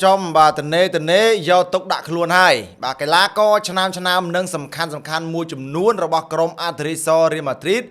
ចំបាទតនេយកទុកដាក់ខ្លួនហើយបាទកីឡាករឆ្នាំនឹងសំខាន់មួយចំនួនរបស់ក្រុមអាត្លេតិករៀលម៉ាឌ្រីត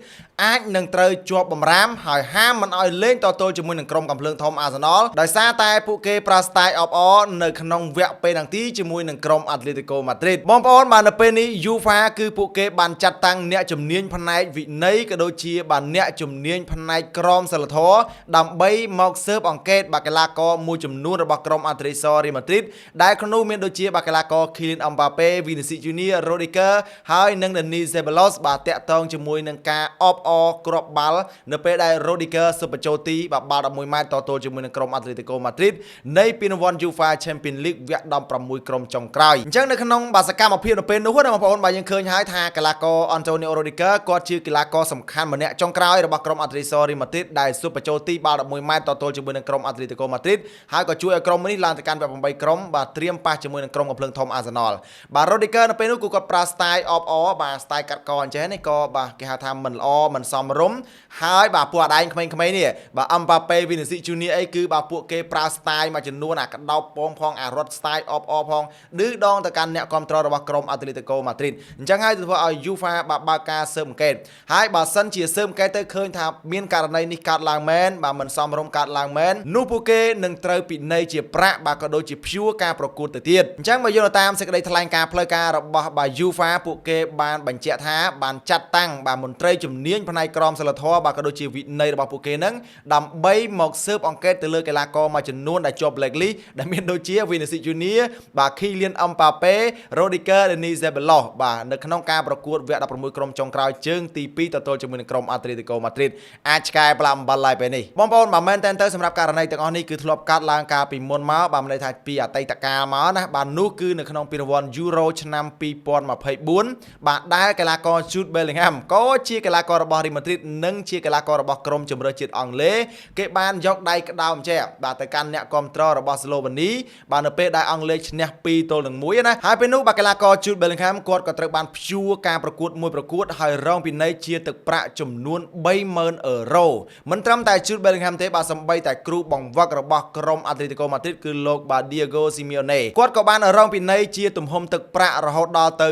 អាចនឹងត្រូវជាប់បំរាមហើយហាមមិនឲ្យលេងតទល់ជាមួយនឹងក្រុមកំភ្លើងធំអាសនលដោយសារតែពួកគេប្រើស្ទាយអបអរនៅក្នុងវគ្គពេលទីជាមួយនឹងក្រុមអាត្លេតិកូម៉ាឌ្រីតបងប្អូនបាននៅពេលនេះ UEFA គឺពួកគេបានចាត់តាំងអ្នកជំនាញផ្នែកវិន័យក៏ដូចជាបានអ្នកជំនាញផ្នែកក្រមសីលធម៌ដើម្បីមកស៊ើបអង្កេតបាល់កីឡាករមួយចំនួនរបស់ក្រុមអាត្លេតិករៀលម៉ាឌ្រីតដែលក្នុងនោះមានដូចជាបាល់កីឡាករ Kylian Mbappé Vinicius Junior Rodrygo ហើយនិង Dani Ceballos បាទតាក់ទងជាមួយនឹងការអបអរគ្រាប់បាល់នៅពេលដែល Rodrygo ស៊ើបបញ្ចូលទីបាល់11ម៉ែត្រតទល់ជាមួយនឹងក្រុមអាត្លេតិកូម៉ាឌ្រីតនៃពានរង្វាន់ UEFA Champions League វគ្គ16ក្រុមចុងក្រោយអញ្ចឹងនៅក្នុងសកម្មភាពនៅពេលនោះណាបងប្អូនបាទយើងឃើញហើយថាកីឡាករ Antonio Rodrygo គាត់ជាកីឡាករសំខាន់ម្នាក់ចុងក្រោយរបស់ក្រុមអាត្លេតិករៀលម៉ាឌ្រីតដែលស៊ើបបញ្ចូលទីបាល់11ម៉ែត្រតទល់ជាមួយនឹងក្រុមអាត្លេតិកូម៉ាឌ្រីតហើយក៏ជួយឲ្យក្រុមនេះឡើងទៅកាន់វគ្គ8ក្រុមបាទត្រៀមប៉ះជាមួយនឹងក្រុមកំភ្លើងធំអាសនលបាទ Rodrygo នៅពេលនោះគាត់ប្រើ style អបអរបាទ style កាត់កអញ្ចឹងនេះក៏បាទគេហៅថាមិនល្អមិនសមរម្យហើយបាទពួកអដែងក្មេងៗនេះបាទ Mbappé Vinicius Junior អីគឺបាទពួកគេប្រើ style មួយចំនួនអាកដោបពងផងអារត់ style អបអរផងឌឺដងទៅកាន់អ្នកគ្រប់គ្រងរបស់ក្រុមអាត្លេតិកូម៉ាឌ្រីតអញ្ចឹងហើយធ្វើឲ្យ UEFA បាទបើកការស៊ើបអង្កេតហើយបើសិនជាស៊ើបអង្កេតទៅឃើញថាមានករណីនេះកើតឡើងមែនបាទមិនសមរម្យកើតឡើងមែននោះពួកគេនឹងត្រូវពិន័យជាប្រាក់បាទក៏ដូចជាព្យួរការប្រកួតទៅទៀតអញ្ចឹងបើយកតាមសេចក្តីថ្លែងការណ៍ផ្លូវការរបស់បាទ UEFA ពួកគេបានបញ្ជាក់ថាបានចាត់តាំងបាទមន្ត្រីជំនាញផ្នែកក្រមសីលធម៌បាទក៏ដូចជាវិន័យរបស់ពួកគេនឹងដើម្បីមកស៊ើបអង្កេតទៅលើកីឡាករមួយចំនួនដែលជាប់ blacklist ដែលមានដូចជា Vinicius Junior បាទ Kylian Mbappé Rodrygo Dani Ceballos បាទនៅក្នុងការប្រកួតវគ្គ16ក្រុមចុងក្រោយជើងទី2ទល់ជាមួយនឹងក្រុមអាត្លេតិកូម៉ាឌ្រីតអាចឆ្កែប្លាំបាល់ឡើយពេលនេះបងប្អូនមិនមែនតែសម្រាប់ករណីទាំងអស់នេះគឺធ្លាប់កាត់ឡើងកាលពីមុនមកបាទមិនន័យថាពីអតីតកាលមកណាបាទនោះគឺនៅក្នុងពានរង្វាន់ Euro ឆ្នាំ2024បាទដែលកីឡាករ Jude Bellingham ក៏ជាកីឡាកររបស់ Real Madrid និងជាកីឡាកររបស់ក្រុមជម្រើសជាតិអង់គ្លេសគេបានយកដៃក្តោបជែកបាទទៅកាន់អ្នកគ្រប់គ្រងរបស់ Slovenia បាទនៅពេលដែលអង់គ្លេសឈ្នះ2-1ណាហើយពេលនោះបាទកីឡាករ Jude Bellingham គាត់ក៏ត្រូវបានព្យួរការប្រកួតមួយប្រកួតហើយរងពិន័យជាទឹកប្រាក់ចំនួន $30,000 មិនត្រឹមតែ Jude Bellingham ទេបាទសម្បីតែគ្រូបង្វឹករបស់ក្រុម Atletico Madrid គឺលោកបាទ Diego Simeone គាត់ក៏បានរងពិន័យជាទំហំទឹកប្រាក់រហូតដល់ទៅ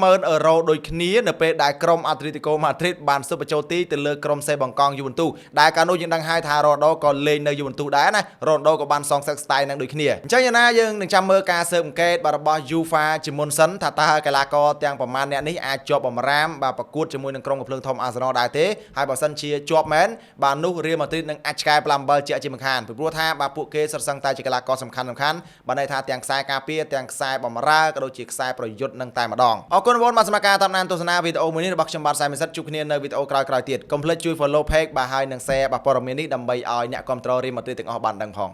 $20,000 ដូចគ្នានៅពេលដែលក្រុម Atletico Madrid បានស៊ើបបញ្ចូលទីទៅលើក្រុមសេបង់កង់ Juventus ដែលកាលនោះយើងដឹងហើយថា Ronaldo ក៏លេងនៅ Juventus ដែរណា Ronaldo ក៏បានសងសឹក style នឹងដូចគ្នាអញ្ចឹងយ៉ាងណាយើងនឹងចាំមើលការស៊ើបអង្កេតរបស់ UEFA ជាមុនសិនថាតើកីឡាករទាំងប្រមាណអ្នកនេះអាចជាប់បម្រាមបាទប្រកួតជាមួយនឹងក្រុមកំភ្លើងធំ Arsenal ដែរទេហើយបើសិនជាជាប់មែនបាទនោះ Real Madrid នឹងអាចឆ្កែប្លាំ7ជាក់ជាមិនខានពីព្រោះថាបាទពួកគេសុទ្ធសឹងតែជាកីឡាករសំខាន់បានន័យថាទាំងខ្សែការពារទាំងខ្សែបម្រើក៏ដូចជាខ្សែប្រយុទ្ធនឹងតែម្ដងអរគុណបងប្អូនសម្រាប់ការតាមដានទស្សនាវីដេអូមួយនេះរបស់ខ្ញុំបាទសែមមិសិតជួបគ្នានៅវីដេអូក្រោយៗទៀតកុំភ្លេចជួយ follow page បាទហើយនិង share បាទព័ត៌មាននេះដើម្បីឲ្យអ្នកគ្រប់គ្រង Real Madrid ទាំងអស់បានដឹងផង